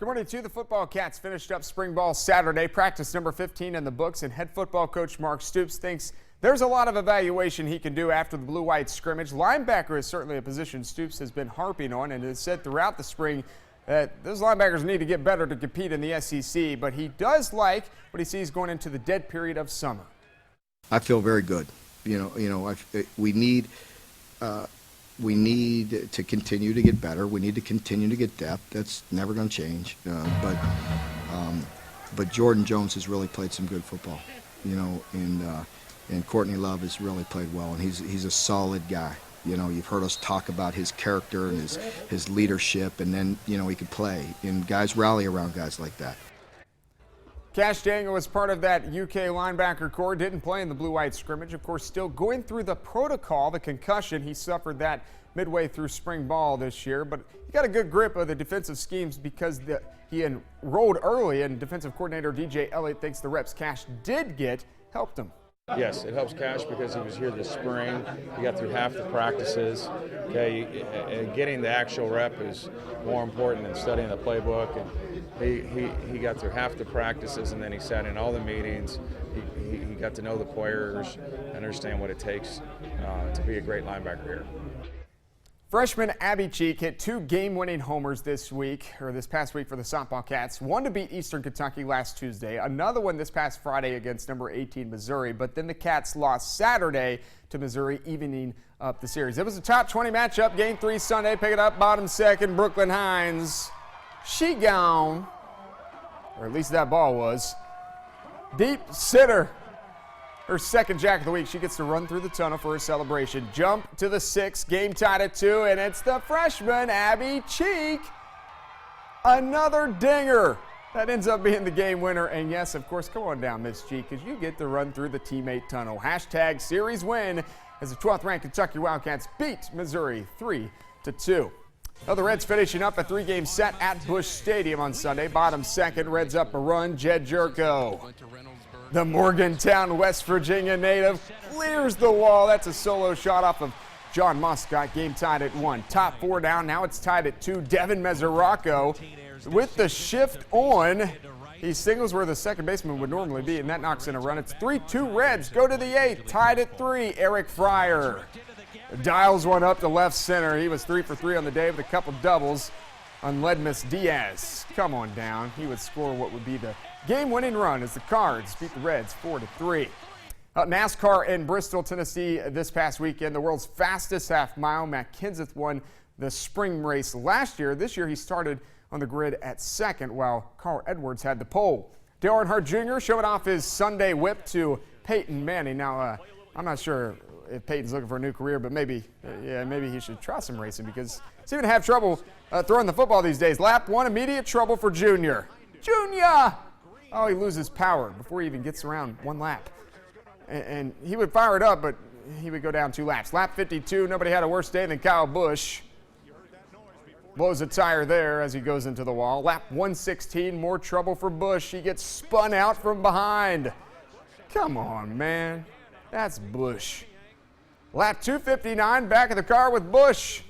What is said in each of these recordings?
Good morning to you. The football Cats finished up spring ball Saturday. Practice number 15 in the books, and head football coach Mark Stoops thinks there's a lot of evaluation he can do after the blue-white scrimmage. Linebacker is certainly a position Stoops has been harping on and has said throughout the spring that those linebackers need to get better to compete in the SEC, but he does like what he sees going into the dead period of summer. I feel very good. We need to continue to get better. We need to continue to get depth. That's never going to change. But Jordan Jones has really played some good football, and Courtney Love has really played well, and he's a solid guy. You've heard us talk about his character and his leadership, and then he could play, and guys rally around guys like that. Cash Daniel was part of that UK linebacker corps, didn't play in the blue-white scrimmage. Of course, still going through the protocol, the concussion. He suffered that midway through spring ball this year, but he got a good grip of the defensive schemes because he enrolled early, and defensive coordinator DJ Eliot thinks the reps Cash did get helped him. Yes, it helps Cash because he was here this spring. He got through half the practices. Okay, and getting the actual rep is more important than studying the playbook. And he got through half the practices, and then he sat in all the meetings. He got to know the players, understand what it takes to be a great linebacker here. Freshman Abby Cheek hit 2 game-winning homers this past week for the softball Cats. One to beat Eastern Kentucky last Tuesday, another one this past Friday against number 18 Missouri, but then the Cats lost Saturday to Missouri, evening up the series. It was a top 20 matchup. Game 3 Sunday, pick it up, bottom second, Brooklyn Hines. She gone, or at least that ball was. Deep sitter. Her second jack of the week. She gets to run through the tunnel for her celebration. Jump to the 6th, game tied at 2, and it's the freshman, Abby Cheek. Another dinger. That ends up being the game winner. And yes, of course, come on down, Miss Cheek, because you get to run through the teammate tunnel. Hashtag series win as the 12th ranked Kentucky Wildcats beat Missouri 3-2. Well, the Reds finishing up a 3-game set at Busch Stadium on Sunday. Bottom second, Reds up a run, Jed Jerko. The Morgantown, West Virginia native clears the wall. That's a solo shot off of John Muscott. Game tied at 1. Top 4 down. Now it's tied at 2. Devin Mesoraco with the shift on. He singles where the second baseman would normally be, and that knocks in a run. It's 3-2 Reds. Go to the 8th. Tied at 3. Eric Fryer dials one up to left center. He was 3 for 3 on the day with a couple doubles on Ledmus Diaz. Come on down. He would score what would be the game-winning run as the Cards beat the Reds 4-3. NASCAR in Bristol, Tennessee this past weekend. The world's fastest half-mile. Matt Kenseth won the spring race last year. This year he started on the grid at 2nd while Carl Edwards had the pole. Dale Earnhardt Jr. showing off his Sunday whip to Peyton Manning. Now, I'm not sure if Peyton's looking for a new career, but maybe he should try some racing because he's even have trouble throwing the football these days. Lap 1, immediate trouble for Junior. Junior! Oh, he loses power before he even gets around 1 lap. And he would fire it up, but he would go down 2 laps. Lap 52, nobody had a worse day than Kyle Busch. Blows a tire there as he goes into the wall. Lap 116, more trouble for Busch. He gets spun out from behind. Come on, man. That's Busch. Lap 259, back of the car with Busch.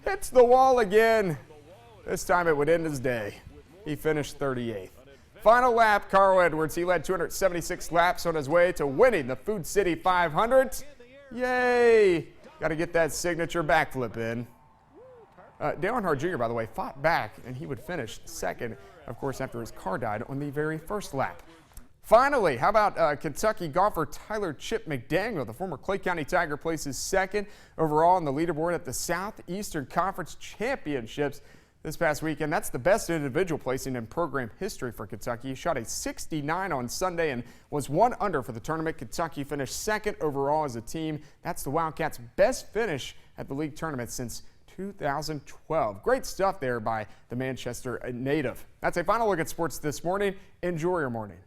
Hits the wall again. This time it would end his day. He finished 38th. Final lap, Carl Edwards. He led 276 laps on his way to winning the Food City 500. Yay! Got to get that signature backflip in. Dale Earnhardt Jr., by the way, fought back, and he would finish 2nd, of course, after his car died on the very first lap. Finally, how about Kentucky golfer Tyler Chip McDaniel? The former Clay County Tiger places 2nd overall on the leaderboard at the Southeastern Conference Championships this past weekend. That's the best individual placing in program history for Kentucky. He shot a 69 on Sunday and was 1 under for the tournament. Kentucky finished 2nd overall as a team. That's the Wildcats' best finish at the league tournament since 2012. Great stuff there by the Manchester native. That's a final look at sports this morning. Enjoy your morning.